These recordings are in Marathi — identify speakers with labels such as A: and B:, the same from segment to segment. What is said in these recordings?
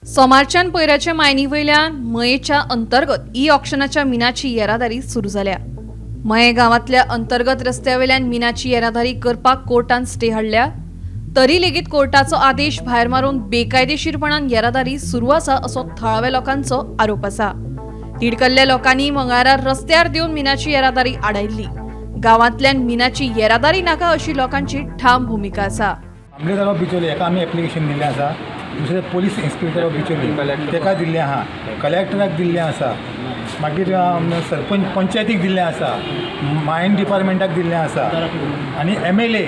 A: सोमारच्यान पयराच्या मायनी वयल्यान मयेच्या अंतर्गत ई ऑक्शनाच्या मिनाची येरादारी सुरू जाल्या। मये गांवांतल्या अंतर्गत रस्त्यावयल्यान मिनाची येरादारी करपाक कोर्टान स्टे हाडल्या। तरी लेगीत कोर्टाचो आदेश भायर मारून बेकायदेशीरपणान येरादारी सुरू आसा असो थळाव्या लोकांचो आरोप आसा। तिडकल्ल्या लोकांनी मंगळारा रस्त्यार देवन मिनाची येरादारी आडायल्ली। गांवांतल्यान मिनाची येरादारी नाका अशी लोकांची ठाम भूमिका आसा।
B: आमलेदार बिचोले हेका आमी एप्लिकेशन दिल्लें आसा। दुसरे पोलीस इन्स्पेक्टर बिचोले तेका दिल्लें आहा, कलेक्टराक दिल्लें आसा, मागीर सरपंच पंचायतीक दिल्लें आसा, मायन डिपार्टमेंटाक दिल्लें आसा आनी MLA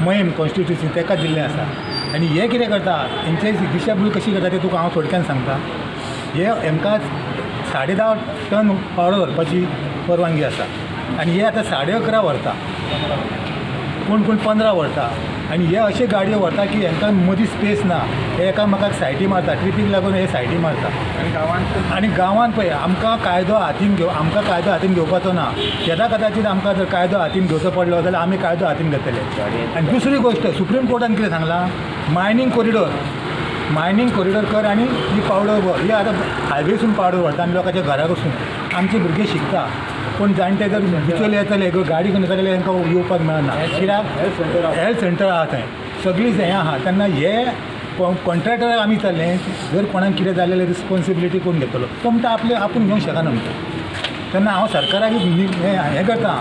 B: मयम कॉन्स्टिट्युन्सी तेका दिल्लें आसा। आनी हे कितें करता हेंचे दिशाभूल कशी करता तें तुका हांव थोडक्यान सांगता। हे हेंकां 10.5 टन पावडर व्हरपाची परवानगी आसा आनी हे आतां 11.5 व्हरता, कोण 15 व्हरता आनी हे अशे गाडयो व्हरता की हेंकां मदीं स्पेस ना, हे एकामेकाक सायटी मारता, ट्रिपीक लागून हे सायटी मारता। आनी गांवांत पळय आमकां कायदो हातीन घेवपाचो ना। येदा कदाचित आमकां जर कायदो हातीन घेवचो पडलो जाल्यार आमी कायदो हातीन घेतले। आनी दुसरी गोश्ट सुप्रीम कोर्टान कितें सांगलां, मायनींग कॉरिडोर कर आनी ही पावडर व्हर। ही आतां हायवेसून पावडर व्हरता आनी लोकांच्या घराक वचून आमचे भुरगे शिकता। पण जाणटे जर बिचोले येतले गाडी घेवन येतले तांकां येवपाक मेळना, कित्याक हेल्थ सेंटर आहा थंय सगळीं हें आहा। तेन्ना हे कॉन्ट्रॅक्टराक आमी विचारलें जर कोणाक कितें जालें रिस्पॉन्सिबिलिटी कोण घेतलो, तो म्हणटा आपूण घेवंक शकना म्हणटा। तेन्ना हांव सरकाराक हें करता,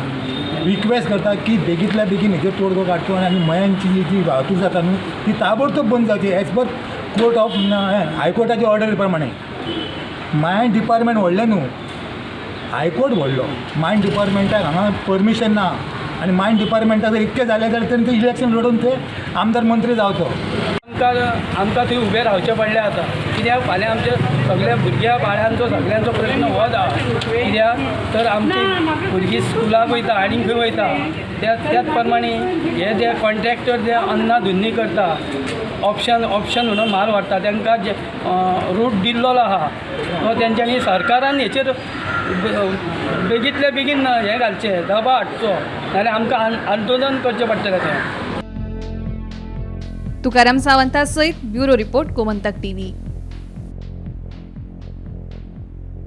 B: रिक्वेस्ट करता की बेगींतल्या बेगीन हेजेर तोडगो काडचो आनी मयांची जी वाहतूक जाता न्हू ती ताबडतोब बंद जावची एज पर कोर्ट ऑफ हायकोर्टाच्या ऑर्डरी प्रमाणे। मायन डिपार्टमेंट व्हडलें न्हू, हायकोर्ट व्हडलो, मायन डिपार्टमेंटाक हांगा परमिशन ना आनी मायन डिपार्टमेंटाक जर इतकें जालें जाल्यार तेणें तें इलेक्शन लडोवन ते आमदार मंत्री जावचो।
C: आमकां थंय उबें रावचें पडलें आतां, कित्याक फाल्यां आमच्या सगळ्या भुरग्या बाळांचो सगळ्यांचो प्रश्न हो आसा। कित्याक तर आमची भुरगीं स्कुलाक वयता आनी खंय वयता त्याच प्रमाणे हे जे कॉन्ट्रॅक्टर जे अन्नाधुन्नी करता, ऑप्शन म्हणून माल व्हरता तांकां जे रूट दिल्लो आहा तो तेंच्यांनी सरकारान हेचेर बेगींतल्या बेगीन हें घालचें, दबाव हाडचो, नाल्यार आमकां आंदोलन करचें पडटलें तें।
A: तुकाराम सावंता सयत ब्युरो रिपोर्ट गोमंतक TV।